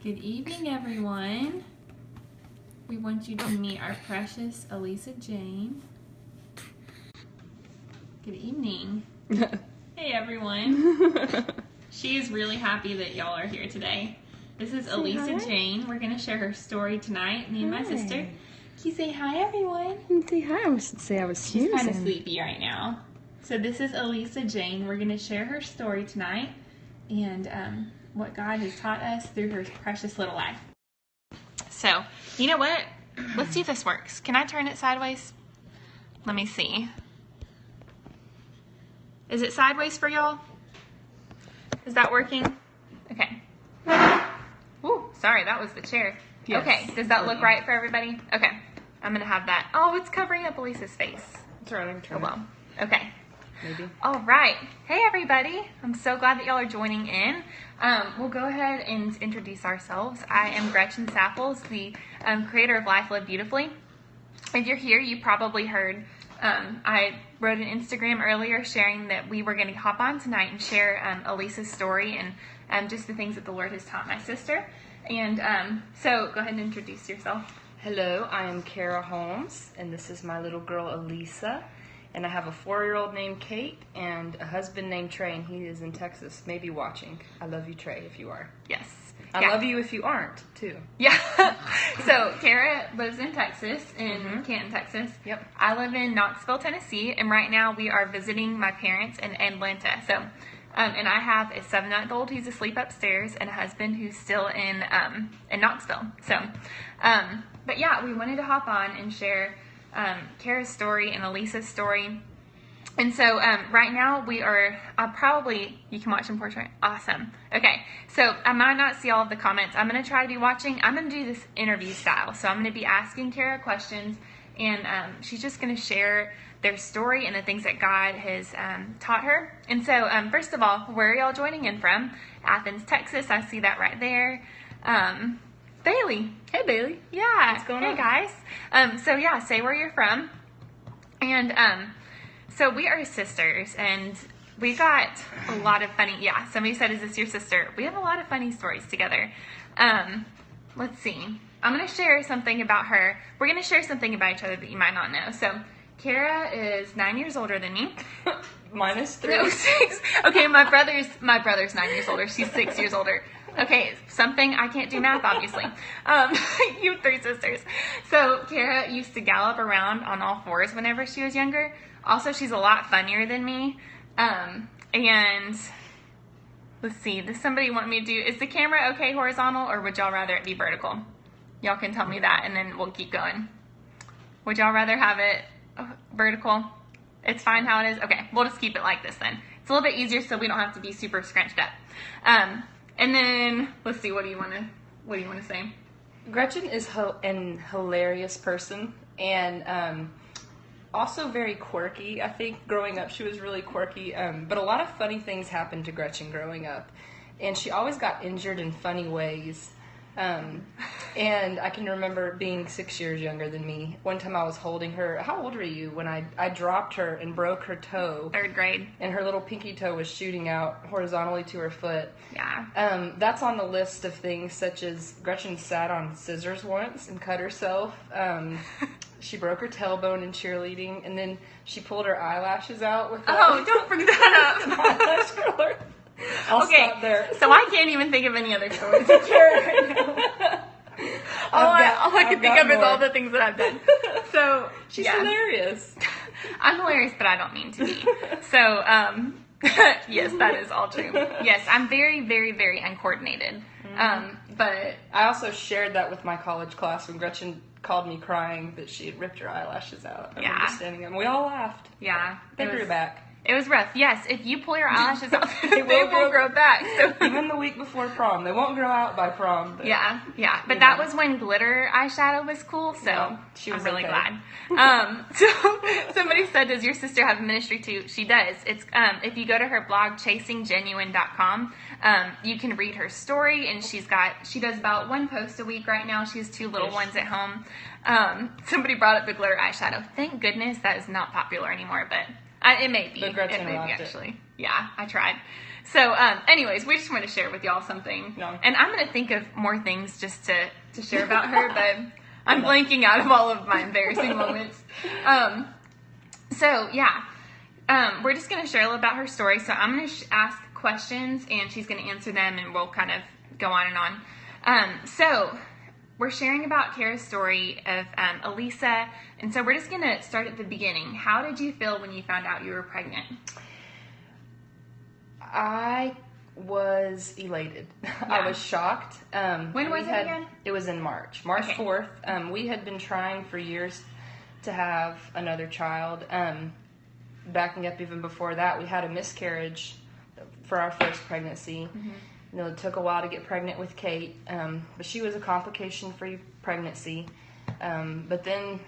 Good evening, everyone. We want you to meet our precious Elisa Jane. Good evening. Hey, everyone. She is really happy that y'all are here today. This is Elisa Jane. We're going to share her story tonight, me and my sister. Can you say hi, everyone? Say hi. I was say I was snoozing. She's kind of sleepy right now. So this is Elisa Jane. We're going to share her story tonight and what God has taught us through her precious little life. So, you know what? Let's see if this works. Can I turn it sideways? Let me see. Is it sideways for y'all? Is that working? Okay. Ooh, sorry, that was the chair. Yes. Okay, does that look right for everybody? Okay, I'm going to have that. Oh, it's covering up Elisa's face. That's right, I'm turning. Oh, well. Okay. Maybe. All right. Hey, everybody. I'm so glad that y'all are joining in. We'll go ahead and introduce ourselves. I am Gretchen Saffles, the creator of Life Live Beautifully. If you're here, you probably heard I wrote an Instagram earlier sharing that we were going to hop on tonight and share Elisa's story and just the things that the Lord has taught my sister. And so go ahead and introduce yourself. Hello, I am Kara Holmes, and this is my little girl Elisa. And I have a 4-year-old named Kate and a husband named Trey, and he is in Texas, maybe watching. I love you, Trey, if you are. Yes. I love you if you aren't, too. Yeah. So, Kara lives in Texas, in Canton, Texas. Yep. I live in Knoxville, Tennessee, and right now we are visiting my parents in Atlanta. So, and I have a 7-month-old who's asleep upstairs and a husband who's still in Knoxville. So, but yeah, we wanted to hop on and share Kara's story and Elisa's story. And so right now we are you can watch them portrait. Awesome. Okay, so I might not see all of the comments. I'm going to try to be watching. I'm going to do this interview style. So I'm going to be asking Kara questions, and she's just going to share their story and the things that God has taught her. And so first of all, where are y'all joining in from? Athens, Texas. I see that right there. Bailey. Hey, Bailey. Yeah. What's going on? Hey, guys. So, yeah, say where you're from. And so we are sisters, and we got a lot of funny, somebody said, is this your sister? We have a lot of funny stories together. Let's see. I'm going to share something about her. We're going to share something about each other that you might not know. So, Kara is 9 years older than me. Minus 3. No, 6. Okay, my brother's 9 years older. She's 6 years older. Okay, something, I can't do math, obviously. You have 3 sisters. So, Kara used to gallop around on all 4s whenever she was younger. Also, she's a lot funnier than me. And, let's see, does somebody want me to do, is the camera okay horizontal, or would y'all rather it be vertical? Y'all can tell me that, and then we'll keep going. Would y'all rather have it vertical? It's fine how it is? Okay, we'll just keep it like this then. It's a little bit easier so we don't have to be super scrunched up. And then, let's see, what do you want to say? Gretchen is an hilarious person, and also very quirky. I think growing up she was really quirky, but a lot of funny things happened to Gretchen growing up, and she always got injured in funny ways. And I can remember being 6 years younger than me. One time I was holding her. How old were you when I dropped her and broke her toe? 3rd grade. And her little pinky toe was shooting out horizontally to her foot. Yeah. That's on the list of things, such as Gretchen sat on scissors once and cut herself. She broke her tailbone in cheerleading, and then she pulled her eyelashes out with don't bring that up. eyelash curler. I'll stop there. So I can't even think of any other stories. All I can think of is all the things that I've done. So she's hilarious. I'm hilarious, but I don't mean to be. So yes, that is all true. Yes, I'm very, very, very uncoordinated. But I also shared that with my college class when Gretchen called me crying that she had ripped her eyelashes out. I remember standing there, and we all laughed. Yeah, they grew back. It was rough. Yes, if you pull your eyelashes out, they will grow back. So. Even the week before prom. They won't grow out by prom. But, yeah. But that was when glitter eyeshadow was cool, so I'm really glad. So somebody said, does your sister have a ministry too? She does. It's if you go to her blog, chasinggenuine.com, you can read her story, and she does about 1 post a week right now. She has 2 little ones at home. Somebody brought up the glitter eyeshadow. Thank goodness that is not popular anymore, but... it may be. But Gretchen it may be, loved actually. Yeah, I tried. So, anyways, we just want to share with y'all something. No. And I'm going to think of more things just to share about her, but I'm blanking out of all of my embarrassing moments. So, yeah. We're just going to share a little about her story. So I'm going to ask questions, and she's going to answer them, and we'll kind of go on and on. So we're sharing about Kara's story of Elisa. And so we're just going to start at the beginning. How did you feel when you found out you were pregnant? I was elated. Yeah. I was shocked. When was it again? It was in March. March Okay. 4th. We had been trying for years to have another child. Backing up even before that, we had a miscarriage for our first pregnancy. You know, it took a while to get pregnant with Kate, but she was a complication-free pregnancy. But then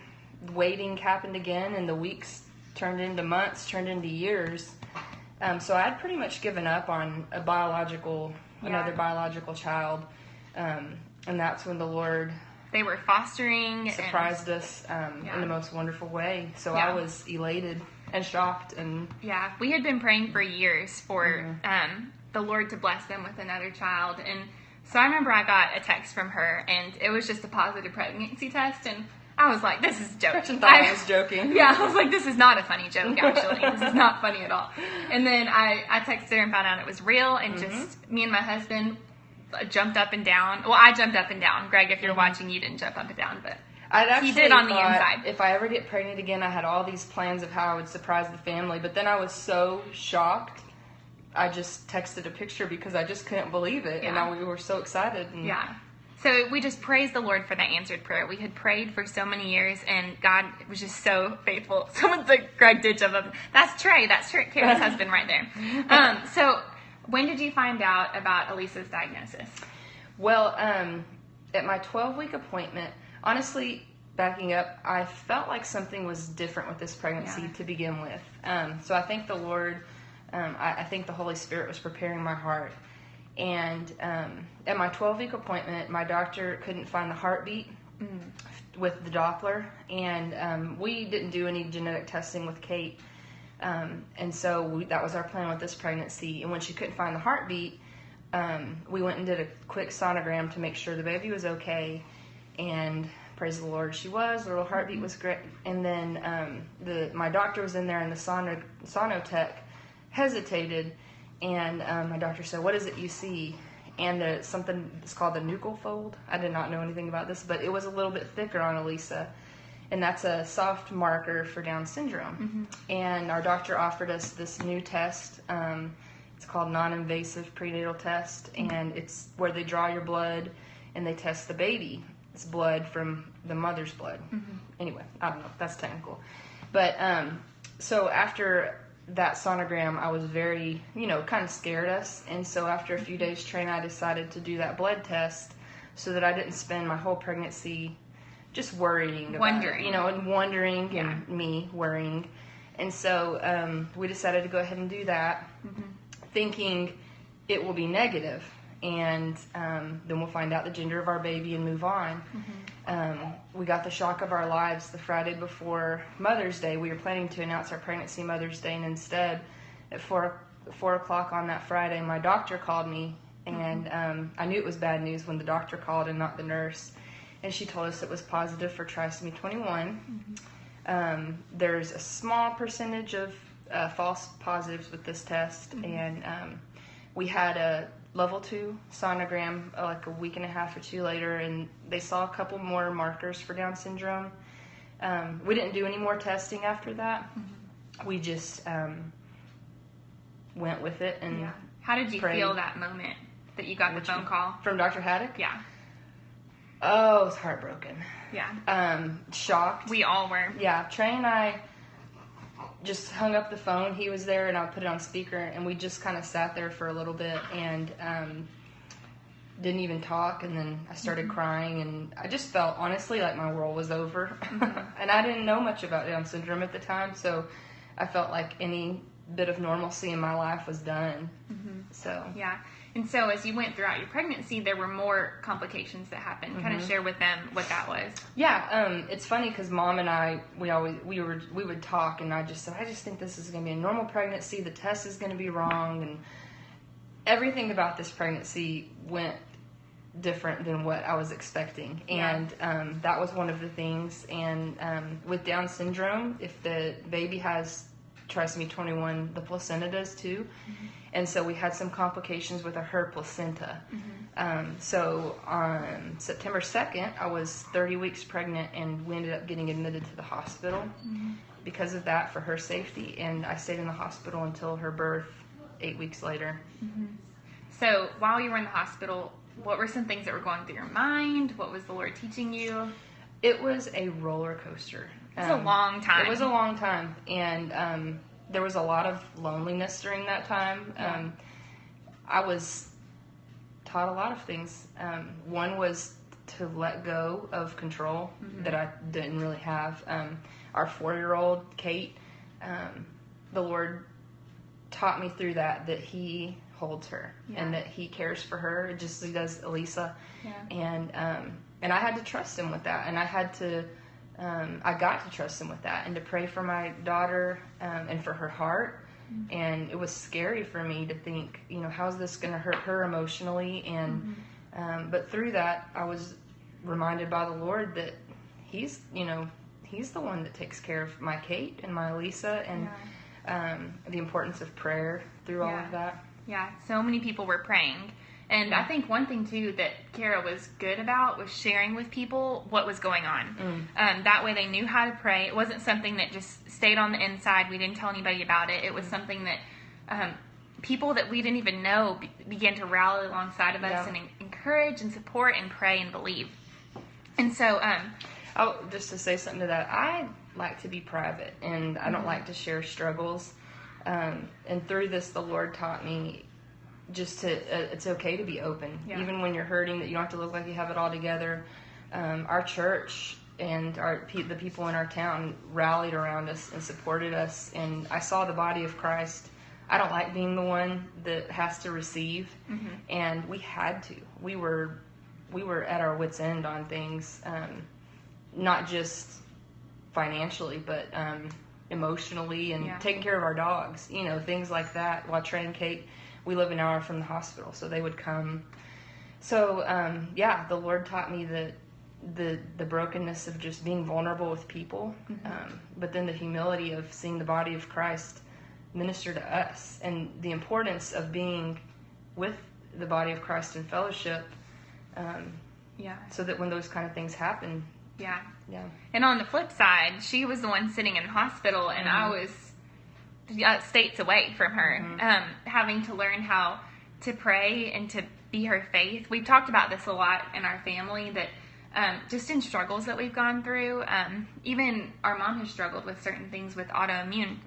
waiting happened again, and the weeks turned into months, turned into years. So I had pretty much given up on another biological child. And that's when the Lord They were fostering. surprised us in the most wonderful way. So I was elated and shocked. And yeah, we had been praying for years for the Lord to bless them with another child. And so I remember I got a text from her, and it was just a positive pregnancy test. And I was like, this is a joke. Gretchen thought I was joking. Yeah, I was like, this is not a funny joke, actually. This is not funny at all. And then I texted her and found out it was real, and just me and my husband jumped up and down. Well, I jumped up and down. Greg, if you're watching, you didn't jump up and down, but he did on the inside. If I ever get pregnant again, I had all these plans of how I would surprise the family, but then I was so shocked, I just texted a picture because I just couldn't believe it, and we were so excited. And so we just praised the Lord for that answered prayer. We had prayed for so many years, and God was just so faithful. Someone said, Greg did jump up. That's Trey. That's Kara's husband right there. So when did you find out about Elisa's diagnosis? Well, at my 12-week appointment, honestly, backing up, I felt like something was different with this pregnancy to begin with. So I thank the Lord. I think the Holy Spirit was preparing my heart. And at my 12-week appointment, my doctor couldn't find the heartbeat with the Doppler. And we didn't do any genetic testing with Kate. And so that was our plan with this pregnancy. And when she couldn't find the heartbeat, we went and did a quick sonogram to make sure the baby was okay. And praise the Lord, she was. The little heartbeat was great. And then my doctor was in there, and the sonotech hesitated. And my doctor said, "What is it you see?" And something is called the nuchal fold. I did not know anything about this, but it was a little bit thicker on Elisa. And that's a soft marker for Down syndrome. And our doctor offered us this new test. It's called non-invasive prenatal test. And it's where they draw your blood and they test the baby's blood from the mother's blood. Anyway, I don't know. That's technical. But so after that sonogram, I was very, kind of scared us. And so after a few days training, I decided to do that blood test so that I didn't spend my whole pregnancy just worrying about it, and wondering and me worrying. And so we decided to go ahead and do that, thinking it will be negative, and then we'll find out the gender of our baby and move on. We got the shock of our lives the Friday before Mother's Day. We were planning to announce our pregnancy Mother's Day, and instead at 4 o'clock on that Friday, my doctor called me, and I knew it was bad news when the doctor called and not the nurse. And she told us it was positive for trisomy 21. There's a small percentage of false positives with this test, and we had a level 2 sonogram like a week and a half or two later, and they saw a couple more markers for Down syndrome. We didn't do any more testing after that. We just went with it. And how did you feel that moment that you got the phone call from Dr. Haddock? Yeah. Oh, I was heartbroken. Yeah. Shocked. We all were. Yeah. Trey and I just hung up the phone. He was there, and I put it on speaker, and we just kind of sat there for a little bit and didn't even talk. And then I started crying, and I just felt, honestly, like my world was over. And I didn't know much about Down syndrome at the time, so I felt like any bit of normalcy in my life was done. So yeah. And so as you went throughout your pregnancy, there were more complications that happened. Kind of share with them what that was. Yeah, it's funny because Mom and I, we would talk, and I just said, I just think this is going to be a normal pregnancy. The test is going to be wrong, and everything about this pregnancy went different than what I was expecting. And that was one of the things. And with Down syndrome, if the baby has trisomy 21, the placenta does too. And so we had some complications with her placenta. So on September 2nd, I was 30 weeks pregnant, and we ended up getting admitted to the hospital because of that, for her safety. And I stayed in the hospital until her birth 8 weeks later. So while you were in the hospital, what were some things that were going through your mind? What was the Lord teaching you? It was a roller coaster. It was a long time. It was a long time. And there was a lot of loneliness during that time. I was taught a lot of things. One was to let go of control that I didn't really have. Our 4-year-old, Kate, the Lord taught me through that He holds her and that He cares for her, just as He does Elisa. And I had to trust Him with that, and I had to I got to trust Him with that, and to pray for my daughter and for her heart. And it was scary for me to think, how's this going to hurt her emotionally? And but through that, I was reminded by the Lord that He's the one that takes care of my Kate and my Elisa, and the importance of prayer through all of that. Yeah, so many people were praying. And I think one thing, too, that Kara was good about was sharing with people what was going on. That way they knew how to pray. It wasn't something that just stayed on the inside. We didn't tell anybody about it. It was something that people that we didn't even know began to rally alongside of us and encourage and support and pray and believe. And so... just to say something to that, I like to be private, and I don't like to share struggles. And through this, the Lord taught me just it's okay to be open, even when you're hurting, that you don't have to look like you have it all together. Our church and the people in our town rallied around us and supported us, and I saw the body of Christ. I don't like being the one that has to receive, and we had to. We were at our wits' end on things, not just financially, but emotionally, and taking care of our dogs, things like that. While training Kate, we live an hour from the hospital, so they would come. So, the Lord taught me that the brokenness of just being vulnerable with people, but then the humility of seeing the body of Christ minister to us, and the importance of being with the body of Christ in fellowship, so that when those kind of things happen. Yeah. And on the flip side, she was the one sitting in the hospital, and I was states away from her, having to learn how to pray and to be her faith. We've talked about this a lot in our family, that just in struggles that we've gone through, even our mom has struggled with certain things with autoimmune.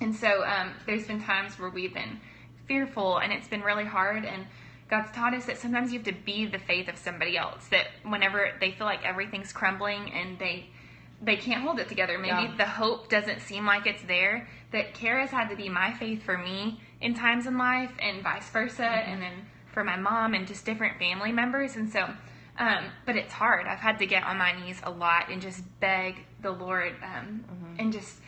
And so there's been times where we've been fearful, and it's been really hard, and God's taught us that sometimes you have to be the faith of somebody else, that whenever they feel like everything's crumbling and they can't hold it together, maybe the hope doesn't seem like it's there, that Kara's had to be my faith for me in times in life, and vice versa, and then for my mom and just different family members. And so, but it's hard. I've had to get on my knees a lot and just beg the Lord, and just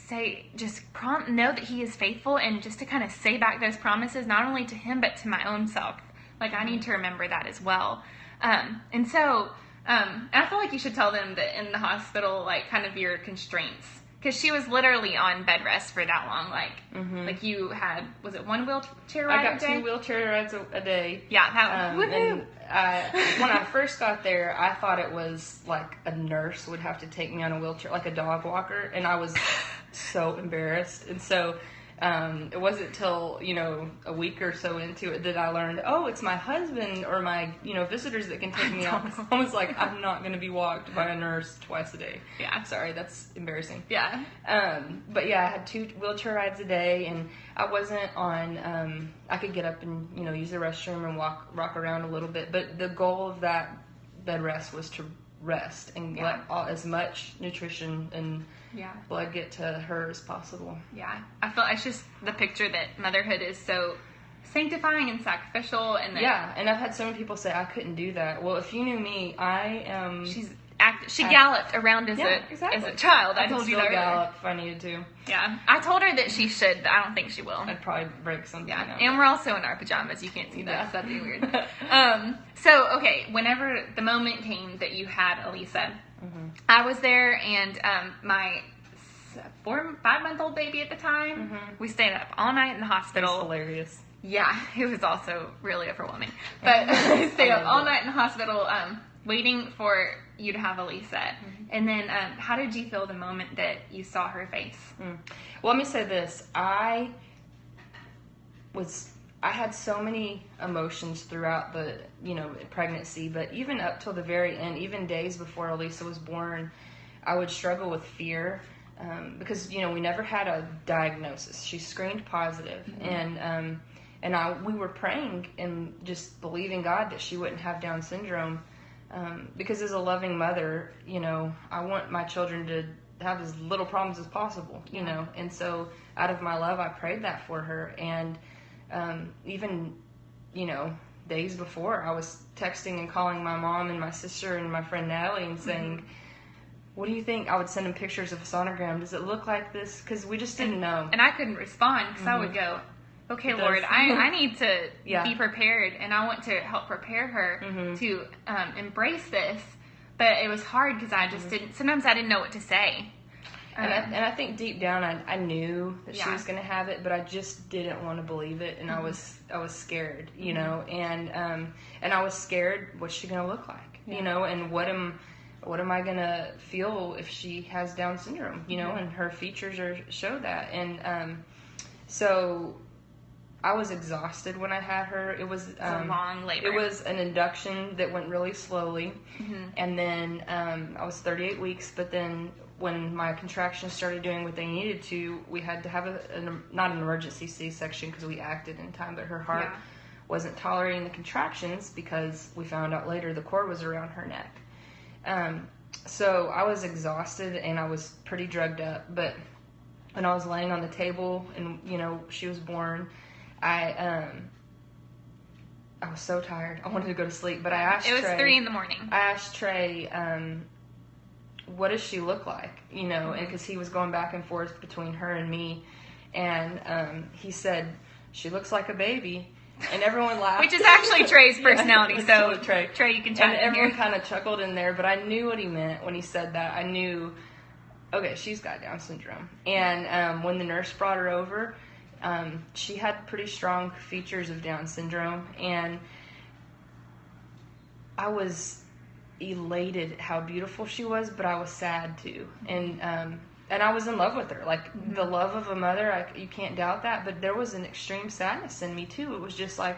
know that He is faithful, and just to kind of say back those promises, not only to Him, but to my own self. Like, I need to remember that as well. And so, I feel like you should tell them that in the hospital, like, kind of your constraints. Because she was literally on bed rest for that long. Like you had, was it one wheelchair ride a day? I got 2 wheelchair rides a day. Yeah, woohoo! And when I first got there, I thought it was like a nurse would have to take me on a wheelchair, like a dog walker. And I was so embarrassed. And so... it wasn't till, a week or so into it that I learned, it's my husband or my, visitors that can take me out. I was like, I'm not going to be walked by a nurse twice a day. Yeah. Sorry, that's embarrassing. Yeah. But yeah, I had 2 wheelchair rides a day, and I wasn't on, I could get up and, use the restroom and rock around a little bit. But the goal of that bed rest was to rest and let as much nutrition and blood get to her as possible. Yeah, I feel it's just the picture that motherhood is so sanctifying and sacrificial, and that and I've had so many people say I couldn't do that. Well, if you knew me, I am. She galloped around as a child. I told you that. Gallop if I needed to. Yeah, I told her that she should, but I don't think she will. I'd probably break something. Yeah, and we're also in our pajamas. You can't see that. So that'd be weird. So okay, whenever the moment came that you had Elisa, I was there, and my 5-month-old baby at the time, we stayed up all night in the hospital. It's hilarious. Yeah, it was also really overwhelming. But I stayed up all night in the hospital, waiting for you to have Elisa. And then how did you feel the moment that you saw her face? Well, let me say this. I had so many emotions throughout the, pregnancy, but even up till the very end, even days before Elisa was born, I would struggle with fear because, we never had a diagnosis. She screened positive, and we were praying and just believing God that she wouldn't have Down syndrome. Because as a loving mother, I want my children to have as little problems as possible, and so out of my love, I prayed that for her. And even, days before, I was texting and calling my mom and my sister and my friend Natalie and saying, what do you think? I would send them pictures of a sonogram. Does it look like this? Because we just didn't know. And I couldn't respond because I would go, okay, Lord, I need to be prepared, and I want to help prepare her to embrace this. But it was hard because I just didn't. Sometimes I didn't know what to say. And I think deep down I knew that she was going to have it, but I just didn't want to believe it, and I was scared, and I was scared. What's she going to look like, and what am I going to feel if she has Down syndrome, and her features show that, and so. I was exhausted when I had her. It was a long labor. It was an induction that went really slowly, and then I was 38 weeks. But then when my contractions started doing what they needed to, we had to have not an emergency C-section because we acted in time, but her heart wasn't tolerating the contractions because we found out later the cord was around her neck. So I was exhausted and I was pretty drugged up. But when I was laying on the table and she was born. I was so tired. I wanted to go to sleep, but I asked Trey. It was 3 a.m. I asked Trey, what does she look like? And because he was going back and forth between her and me, and he said, she looks like a baby, and everyone laughed. Which is actually Trey's personality, so Trey, you can chime in here. And everyone kind of chuckled in there, but I knew what he meant when he said that. I knew, okay, she's got Down syndrome. And when the nurse brought her over, she had pretty strong features of Down syndrome, and I was elated how beautiful she was, but I was sad too, and I was in love with her, like the love of a mother. You can't doubt that, but there was an extreme sadness in me too. It was just like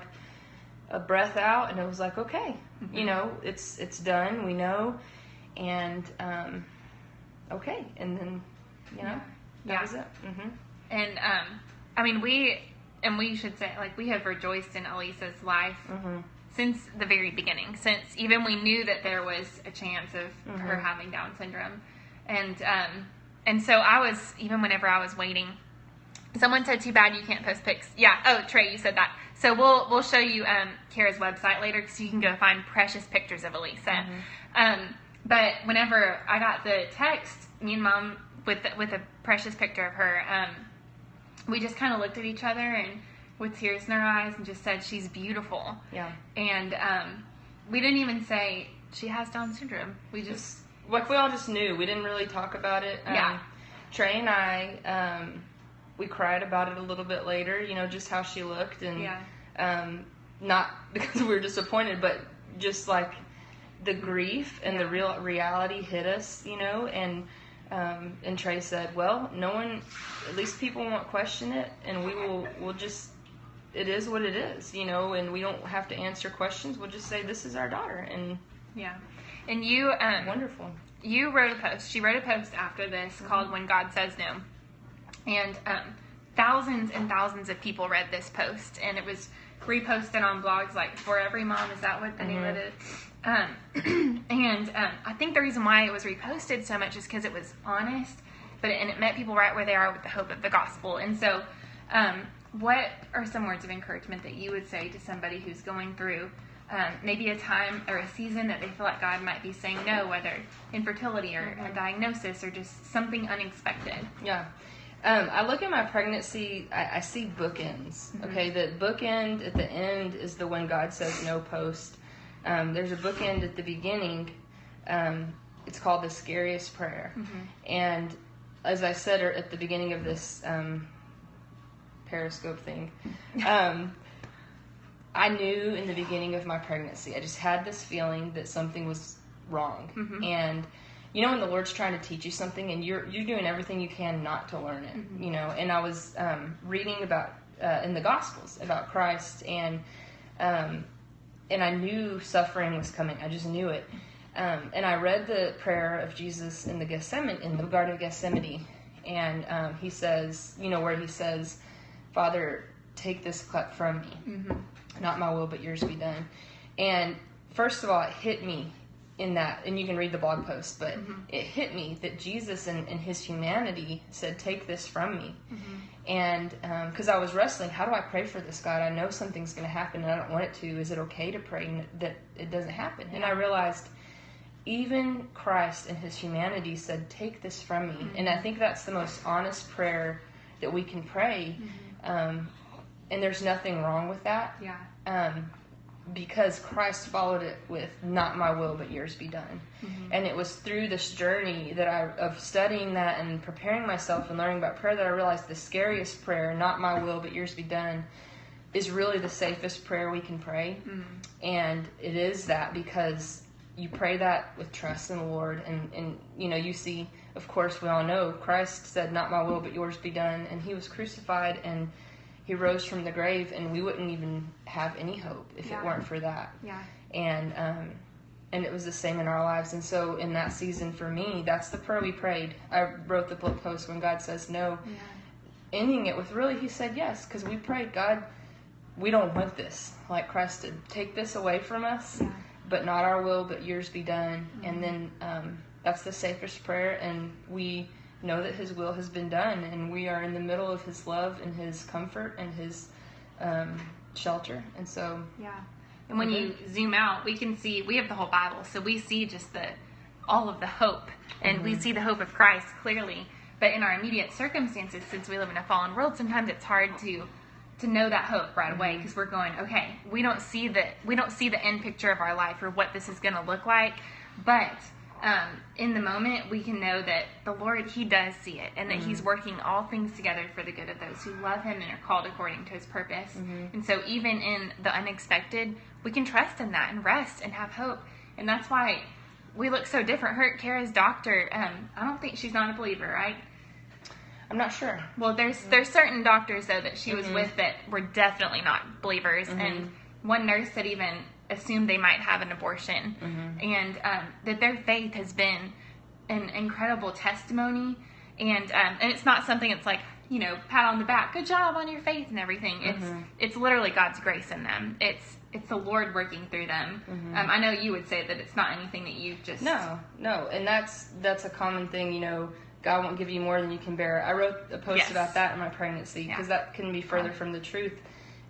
a breath out, and it was like, okay, it's done. We know, and okay, and then that was it. And we should say, like, we have rejoiced in Elisa's life since the very beginning, since even we knew that there was a chance of her having Down syndrome. And so I was, even whenever I was waiting, someone said, too bad you can't post pics. Yeah. Oh, Trey, you said that. So we'll show you Kara's website later because you can go find precious pictures of Elisa. But whenever I got the text, me and Mom, with a precious picture of her, we just kind of looked at each other and with tears in our eyes and just said, she's beautiful. Yeah. And we didn't even say she has Down syndrome. We just... Like, we all just knew. We didn't really talk about it. Trey and I, we cried about it a little bit later, just how she looked. And not because we were disappointed, but just like the grief and the real reality hit us, and Trey said, well, no one, at least people won't question it, and we'll just, it is what it is, and we don't have to answer questions. We'll just say, this is our daughter. And and you, wonderful. You wrote a post. She wrote a post after this called When God Says No. And thousands and thousands of people read this post, and it was reposted on blogs like For Every Mom. Is that what the name of it is? And I think the reason why it was reposted so much is because it was honest, and it met people right where they are with the hope of the gospel. And so what are some words of encouragement that you would say to somebody who's going through maybe a time or a season that they feel like God might be saying no, whether infertility or a diagnosis or just something unexpected? Yeah. I look at my pregnancy, I see bookends. Okay, the bookend at the end is the when God says no post. There's a bookend at the beginning. It's called the scariest prayer. And as I said at the beginning of this Periscope thing, I knew in the beginning of my pregnancy, I just had this feeling that something was wrong. And you know when the Lord's trying to teach you something and you're doing everything you can not to learn it, you know. And I was reading about in the Gospels about Christ, and I knew suffering was coming. I just knew it. And I read the prayer of Jesus in the Garden of Gethsemane, and he says, you know, where he says, "Father, take this cup from me. Not my will, but yours be done." And first of all, it hit me in that, and you can read the blog post, but it hit me that Jesus in his humanity said, "Take this from me." And because I was wrestling, how do I pray for this, God? I know something's going to happen and I don't want it to. Is it okay to pray that it doesn't happen? And I realized even Christ in his humanity said, "Take this from me." And I think that's the most honest prayer that we can pray. And there's nothing wrong with that. Because Christ followed it with, "Not my will, but yours be done." And it was through this journey of studying that and preparing myself and learning about prayer that I realized the scariest prayer, "Not my will, but yours be done," is really the safest prayer we can pray. And it is that because you pray that with trust in the Lord. And you know, you see, of course, we all know Christ said, "Not my will, but yours be done." And he was crucified and he rose from the grave, and we wouldn't even have any hope if it weren't for that. And it was the same in our lives. And so in that season for me, that's the prayer we prayed. I wrote the blog post when God says no, ending it with really he said yes, because we prayed, "God, we don't want this like Christ did. Take this away from us, but not our will, but yours be done." And then that's the safest prayer, and we know that his will has been done, and we are in the middle of his love and his comfort and his shelter. And so and when you zoom out, we can see, we have the whole Bible, so we see just all of the hope, and we see the hope of Christ clearly. But in our immediate circumstances, since we live in a fallen world, sometimes it's hard to know that hope right away, because we're going, okay, we don't see the end picture of our life or what this is going to look like. But in the moment, we can know that the Lord, he does see it, and that he's working all things together for the good of those who love him and are called according to his purpose. And so even in the unexpected, we can trust in that and rest and have hope. And that's why we look so different. Kara's doctor, I don't think, she's not a believer, right? I'm not sure. Well, there's certain doctors, though, that she was with that were definitely not believers. And one nurse had even assumed they might have an abortion. And that their faith has been an incredible testimony. And it's not something that's like, you know, pat on the back, good job on your faith and everything. It's literally God's grace in them. It's the Lord working through them. I know you would say that it's not anything that you just... No. And that's a common thing, you know, God won't give you more than you can bear. I wrote a post about that in my pregnancy, because that couldn't be further from the truth.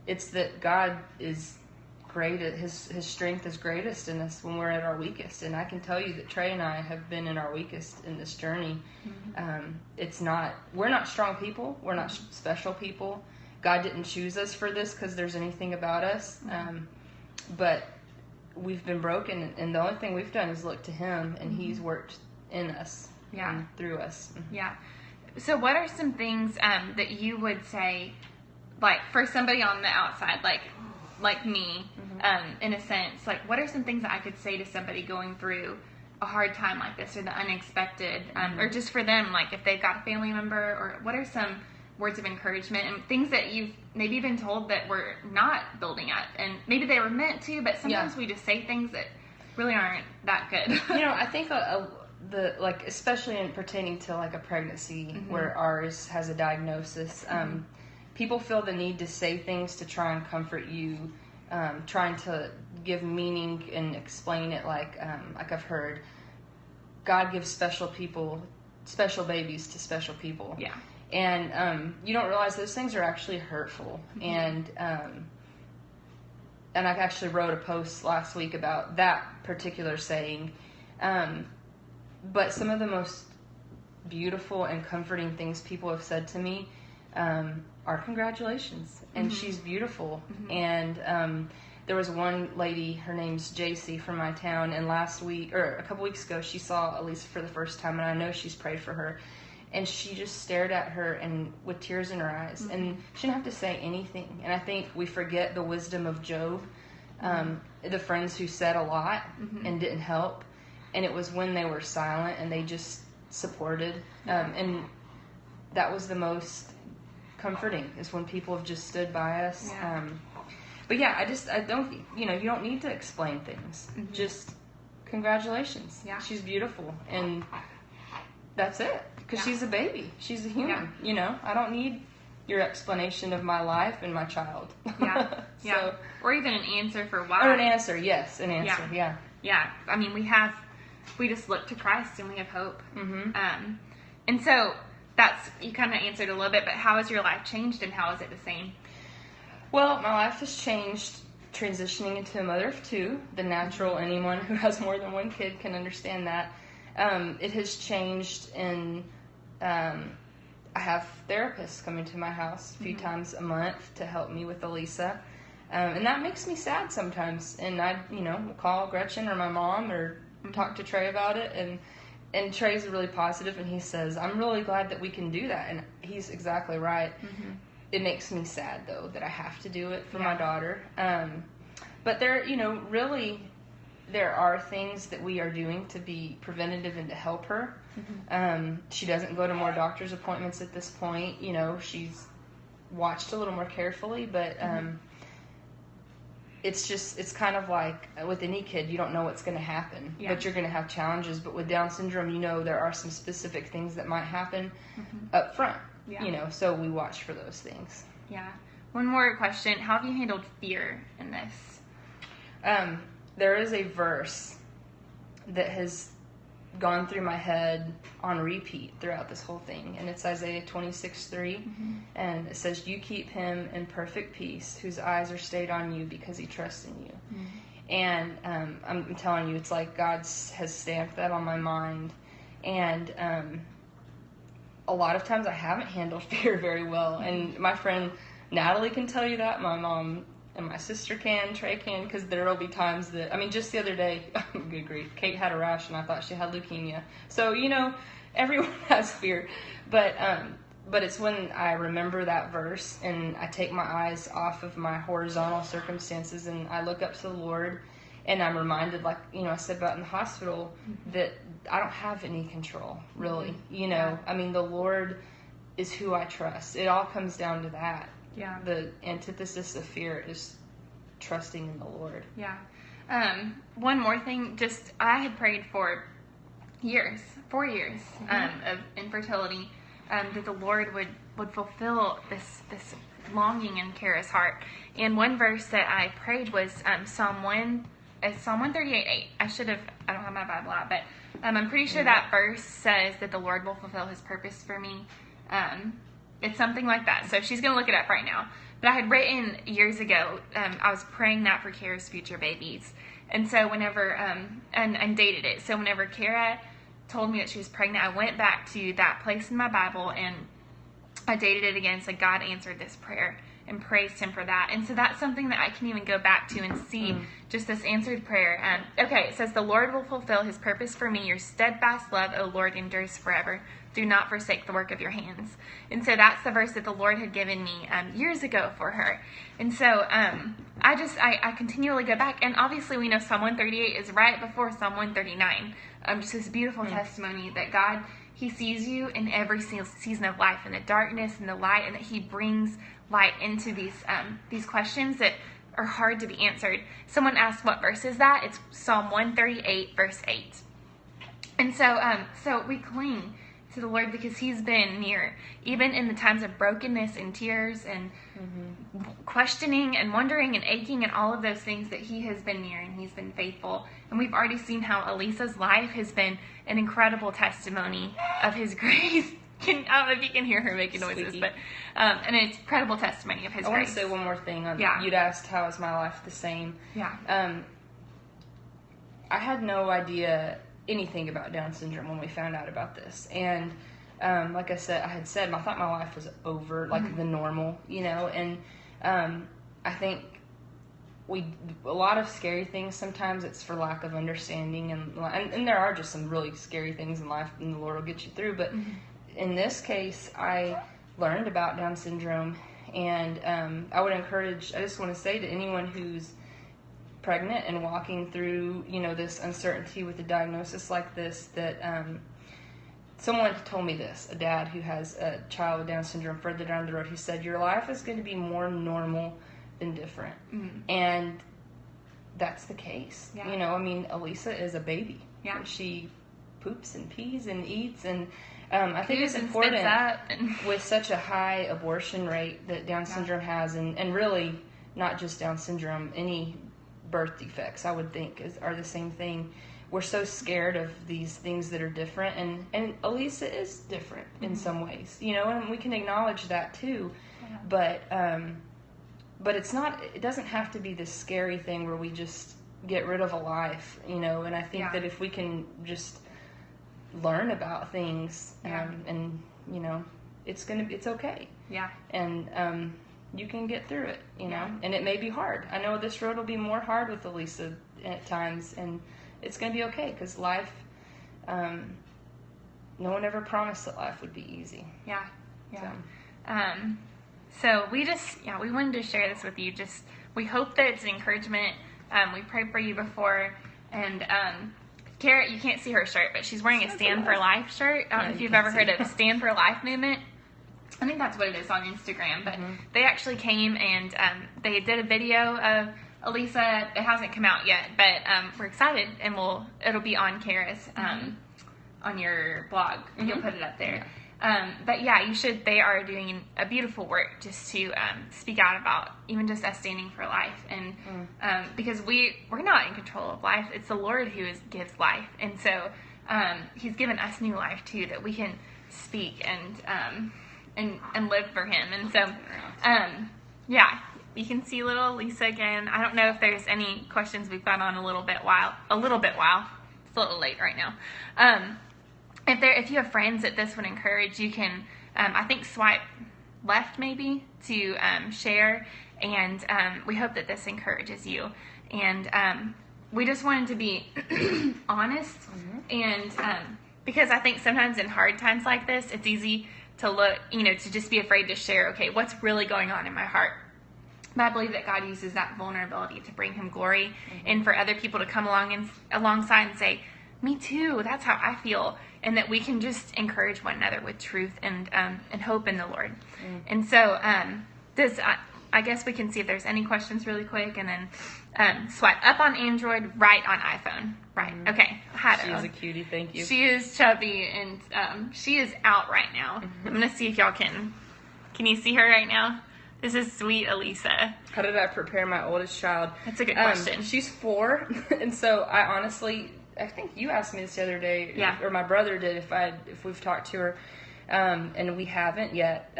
It's that God is great. His strength is greatest in us when we're at our weakest. And I can tell you that Trey and I have been in our weakest in this journey. We're not strong people. We're not special people. God didn't choose us for this because there's anything about us. But we've been broken, and the only thing we've done is look to him, and he's worked in us. Through us. So what are some things that you would say, like, for somebody on the outside, like me, in a sense, like, what are some things that I could say to somebody going through a hard time like this, or the unexpected, or just for them, like if they've got a family member, or what are some words of encouragement and things that you've maybe been told that we're not building up, and maybe they were meant to, but sometimes we just say things that really aren't that good. You know, I think especially in pertaining to like a pregnancy where ours has a diagnosis, people feel the need to say things to try and comfort you, trying to give meaning and explain it, like I've heard, God gives special babies to special people. And you don't realize those things are actually hurtful. And I actually wrote a post last week about that particular saying. But some of the most beautiful and comforting things people have said to me are congratulations. And she's beautiful. And there was one lady, her name's JC, from my town, and a couple weeks ago, she saw Elisa for the first time, and I know she's prayed for her. And she just stared at her and with tears in her eyes. And she didn't have to say anything. And I think we forget the wisdom of Job, the friends who said a lot and didn't help. And it was when they were silent and they just supported. And that was the most comforting, is when people have just stood by us. But yeah, I don't, you don't need to explain things. Just congratulations. Yeah. She's beautiful. And that's it. Because she's a baby. She's a human. I don't need your explanation of my life and my child. So, or even an answer for why. Or an answer, yes. An answer, yeah. Yeah. I mean, we just look to Christ and we have hope. And so you kind of answered a little bit, but how has your life changed and how is it the same? Well, my life has changed transitioning into a mother of two. The natural, anyone who has more than one kid can understand that. It has changed in, I have therapists coming to my house a few times a month to help me with Elisa. And that makes me sad sometimes. And I, will call Gretchen or my mom or talk to Trey about it. And Trey's really positive, and he says, I'm really glad that we can do that. And he's exactly right. It makes me sad, though, that I have to do it for my daughter. But there, really, there are things that we are doing to be preventative and to help her. She doesn't go to more doctor's appointments at this point. She's watched a little more carefully, but it's kind of like with any kid, you don't know what's going to happen, but you're going to have challenges. But with Down syndrome, there are some specific things that might happen up front. So we watch for those things. Yeah. One more question. How have you handled fear in this? There is a verse that has gone through my head on repeat throughout this whole thing. And it's Isaiah 26:3. And it says, you keep him in perfect peace, whose eyes are stayed on you because he trusts in you. And I'm telling you, it's like God has stamped that on my mind. And a lot of times I haven't handled fear very well. And my friend Natalie can tell you that. My mom and my sister can, Trey can, because there will be times that, just the other day, good grief, Kate had a rash and I thought she had leukemia. So, everyone has fear. But it's when I remember that verse and I take my eyes off of my horizontal circumstances and I look up to the Lord, and I'm reminded, like, I said about in the hospital, that I don't have any control, really. The Lord is who I trust. It all comes down to that. Yeah. The antithesis of fear is trusting in the Lord. Yeah. One more thing, I had prayed for 4 years of infertility, that the Lord would fulfill this longing in Kara's heart. And one verse that I prayed was Psalm 138:8. I don't have my Bible out, but I'm pretty sure that verse says that the Lord will fulfill his purpose for me. It's something like that. So she's going to look it up right now. But I had written years ago, I was praying that for Kara's future babies. And so whenever, and dated it. So whenever Kara told me that she was pregnant, I went back to that place in my Bible and I dated it again. So God answered this prayer and praised him for that. And so that's something that I can even go back to and see just this answered prayer. Okay, it says, the Lord will fulfill his purpose for me. Your steadfast love, O Lord, endures forever. Do not forsake the work of your hands. And so that's the verse that the Lord had given me years ago for her. And so I continually go back. And obviously we know Psalm 138 is right before Psalm 139. Just this beautiful testimony that God, he sees you in every season of life, in the darkness and the light, and that he brings light into these questions that are hard to be answered. Someone asked, what verse is that? It's Psalm 138, verse 8. And so we cling to the Lord because he's been near, even in the times of brokenness and tears and questioning and wondering and aching and all of those things, that he has been near and he's been faithful. And we've already seen how Elisa's life has been an incredible testimony of his grace. I don't know if you can hear her making noises, Squeaky. but and it's incredible testimony of His I want grace. to say one more thing. Yeah. You'd asked, how is my life the same? Yeah. I had no idea anything about Down syndrome when we found out about this. And like I had said, I thought my life was over, like the normal, and I think a lot of scary things, sometimes it's for lack of understanding, and there are just some really scary things in life, and the Lord will get you through. But in this case, I learned about Down syndrome, and I just want to say to anyone who's pregnant and walking through, this uncertainty with a diagnosis like this, that someone told me this, a dad who has a child with Down syndrome further down the road, he said, your life is going to be more normal than different. And that's the case. Yeah. Elisa is a baby. Yeah. She poops and pees and eats, and I think it's and important spits up with such a high abortion rate that Down syndrome has, and really not just Down syndrome, any birth defects, I would think, are the same thing. We're so scared of these things that are different, and Elisa is different in some ways, and we can acknowledge that too. Yeah. But it's not. It doesn't have to be this scary thing where we just get rid of a life, And I think that if we can just learn about things, and it's okay. Yeah. And you can get through it, And it may be hard. I know this road will be more hard with Elisa at times, and it's going to be okay, because life. No one ever promised that life would be easy. Yeah. Yeah. So we wanted to share this with you. We hope that it's an encouragement. We prayed for you before, and Kara, you can't see her shirt, but she's wearing a Stand for Life shirt. I don't know if you've ever heard of Stand for Life movement. I think that's what it is on Instagram, but they actually came and they did a video of Elisa. It hasn't come out yet, but we're excited, and it'll be on Kara's on your blog. You'll put it up there. Yeah. But yeah, you should. They are doing a beautiful work just to speak out about even just us standing for life, and because we're not in control of life. It's the Lord who gives life, and so He's given us new life too, that we can speak and live for Him. And so yeah, you can see little Lisa again. I don't know if there's any questions. We've gone on a little bit while. It's a little late right now. If you have friends that this would encourage, you can, I think, swipe left maybe to share, and we hope that this encourages you. And we just wanted to be honest, and because I think sometimes in hard times like this, it's easy to look, to just be afraid to share, okay, what's really going on in my heart. But I believe that God uses that vulnerability to bring Him glory, and for other people to come alongside and say, me too, that's how I feel. And that we can just encourage one another with truth and hope in the Lord. And so I guess we can see if there's any questions really quick, and then swipe up on Android, right on iPhone. Right. Okay. She's a cutie. Thank you. She is chubby, and she is out right now. I'm going to see if y'all can you see her right now? This is sweet Elisa. How did I prepare my oldest child? That's a good question. She's 4, and so I think you asked me this the other day, or my brother did, if we've talked to her, and we haven't yet,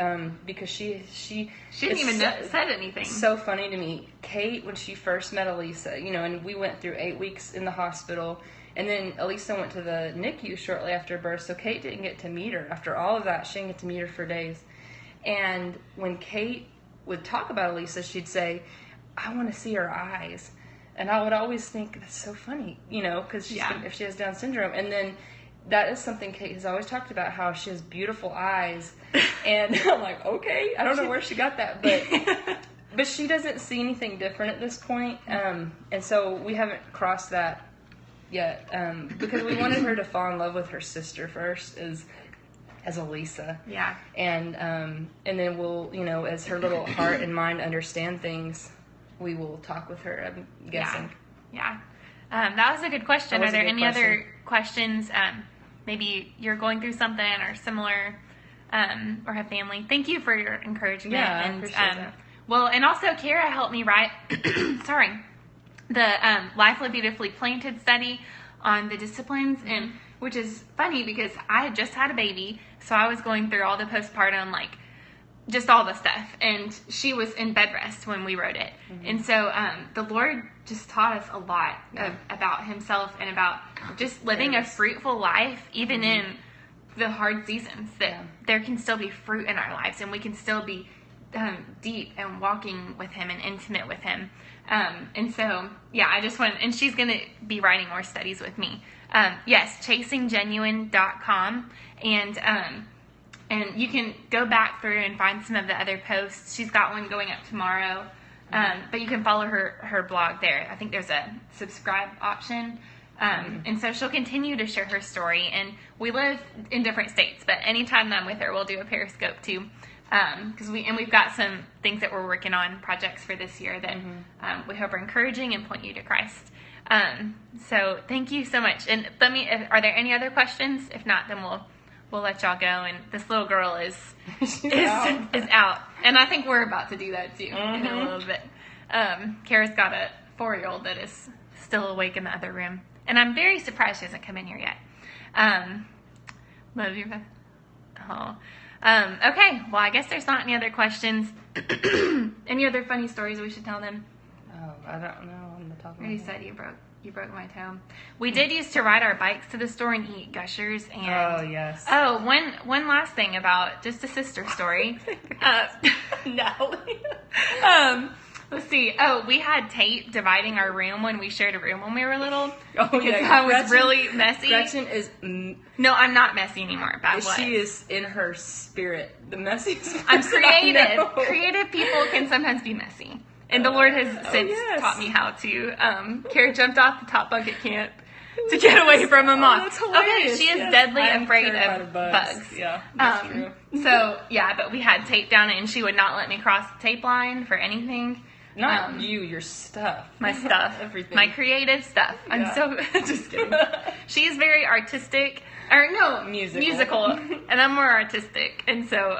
because she didn't even said anything. So funny to me. Kate, when she first met Elisa, and we went through 8 weeks in the hospital, and then Elisa went to the NICU shortly after birth, so Kate didn't get to meet her. After all of that, she didn't get to meet her for days. And when Kate would talk about Elisa, she'd say, I want to see her eyes. And I would always think, that's so funny, because if she has Down syndrome. And then that is something Kate has always talked about, how she has beautiful eyes. And I'm like, okay, I don't know where she got that, but she doesn't see anything different at this point. And so we haven't crossed that yet, because we wanted her to fall in love with her sister first as Elisa. Yeah. And then we'll, as her little heart and mind understand things, we will talk with her, I'm guessing. Yeah. That was a good question. Are there any other questions? Maybe you're going through something or similar, or have family. Thank you for your encouragement. Yeah, I appreciate that. Well, and also Kara helped me write, the Life Live Beautifully Planted study on the disciplines, and which is funny because I had just had a baby, so I was going through all the postpartum, like just all the stuff, and she was in bed rest when we wrote it. And so the Lord just taught us a lot about himself and about just living a fruitful life, even in the hard seasons, that there can still be fruit in our lives, and we can still be deep and walking with him and intimate with him. And so, yeah, I just want, and she's going to be writing more studies with me. Yes, chasinggenuine.com. And you can go back through and find some of the other posts. She's got one going up tomorrow. But you can follow her blog there. I think there's a subscribe option. And so she'll continue to share her story. And we live in different states, but anytime that I'm with her, we'll do a Periscope too. Because we've got some things that we're working on, projects for this year that we hope are encouraging and point you to Christ. So thank you so much. And are there any other questions? If not, then we'll let y'all go. And this little girl is out. And I think we're about to do that too in a little bit. Kara's got a 4-year-old that is still awake in the other room. And I'm very surprised she hasn't come in here yet. Love you. Oh. Okay, well, I guess there's not any other questions. Any other funny stories we should tell them? Oh, I don't know. On the top of my You head. said you broke my toe. We did used to ride our bikes to the store and eat Gushers. And Oh, yes. Oh, one last thing about just a sister story. No. Let's see. Oh, we had tape dividing our room when we shared a room when we were little. Oh, because yeah. I was really messy. Gretchen is... No, I'm not messy anymore. But I was. She is in her spirit. The messiest I'm person I creative. know. Creative people can sometimes be messy. And the Lord has since taught me how to. Kara jumped off the top bunk at camp to get away from a moth. That's hilarious. Okay, she is deadly afraid of bugs. Yeah, that's true. So, yeah, but we had tape down it, and she would not let me cross the tape line for anything. Not your stuff. My stuff. Everything. My creative stuff. I'm Yeah. so... just kidding. She's very artistic. Or, no, musical. And I'm more artistic. And so,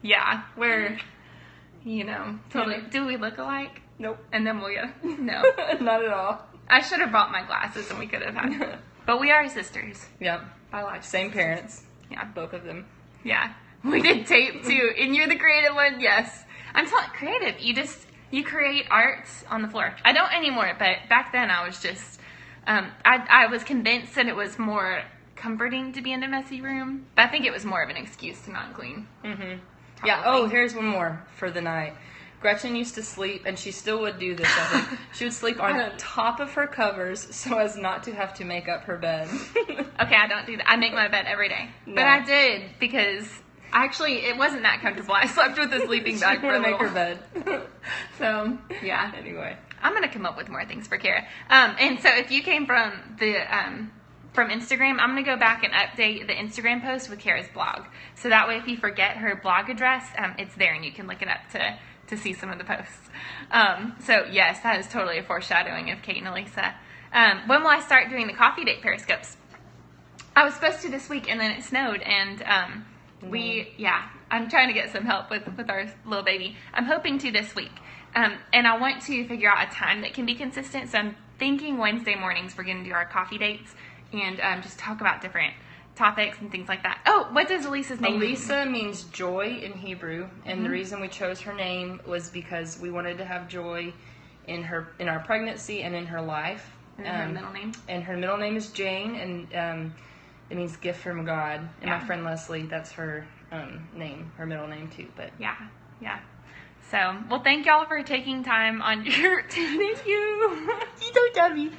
yeah, we're... totally. Do we look alike? Nope. And then we'll get... No. Not at all. I should have brought my glasses and we could have had... But we are sisters. Yeah. Biological Same sisters. parents. Yeah. Both of them. Yeah. We did tape too. And you're the creative one? Yes. I'm telling creative. You create arts on the floor. I don't anymore, but back then I was just... I was convinced that it was more comforting to be in a messy room. But I think it was more of an excuse to not clean. Mm-hmm. Yeah. Oh, here's one more for the night. Gretchen used to sleep, and she still would do this, I think. She would sleep on top of her covers so as not to have to make up her bed. Okay, I don't do that. I make my bed every day. No. But I did because actually it wasn't that comfortable. I slept with a sleeping bag for a make little. her bed. So, yeah. Anyway. I'm going to come up with more things for Kara. And so if you came from from Instagram, I'm going to go back and update the Instagram post with Kara's blog. So that way if you forget her blog address, it's there and you can look it up to see some of the posts. So yes, that is totally a foreshadowing of Kate and Elisa. When will I start doing the coffee date periscopes? I was supposed to this week and then it snowed and I'm trying to get some help with our little baby. I'm hoping to this week. And I want to figure out a time that can be consistent. So I'm thinking Wednesday mornings we're going to do our coffee dates and just talk about different topics and things like that. Oh, what does Elisa's name mean? Elisa means joy in Hebrew, and the reason we chose her name was because we wanted to have joy in our pregnancy and in her life. And her middle name? And her middle name is Jane, and it means gift from God. And my friend Leslie, that's her name, her middle name too. But yeah. So, well, thank y'all for taking time on your thank you. You don't me.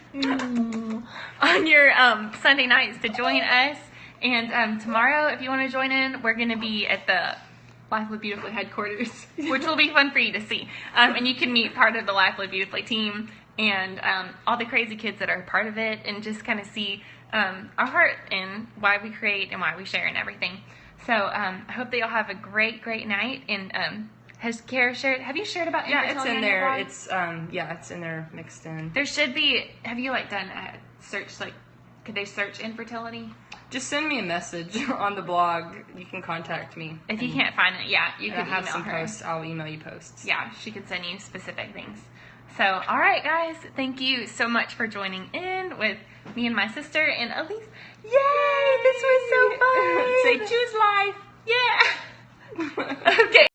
On your Sunday nights to join us. And tomorrow, if you want to join in, we're going to be at the Life Live Beautifully headquarters, which will be fun for you to see. And you can meet part of the Life Live Beautifully team and all the crazy kids that are part of it and just kind of see our heart and why we create and why we share and everything. So I hope that y'all have a great, great night. And has Kara shared? Have you shared about infertility? Yeah, it's in there. It's it's in there mixed in. There should be. Have you done a search? Could they search infertility? Just send me a message on the blog. You can contact me. If you can't find it, you can have email some her. posts. I'll email you posts. Yeah, she could send you specific things. So, all right, guys, thank you so much for joining in. fun with me and my sister and Elise. Yay! This was so fun. Say choose life. Yeah. Okay.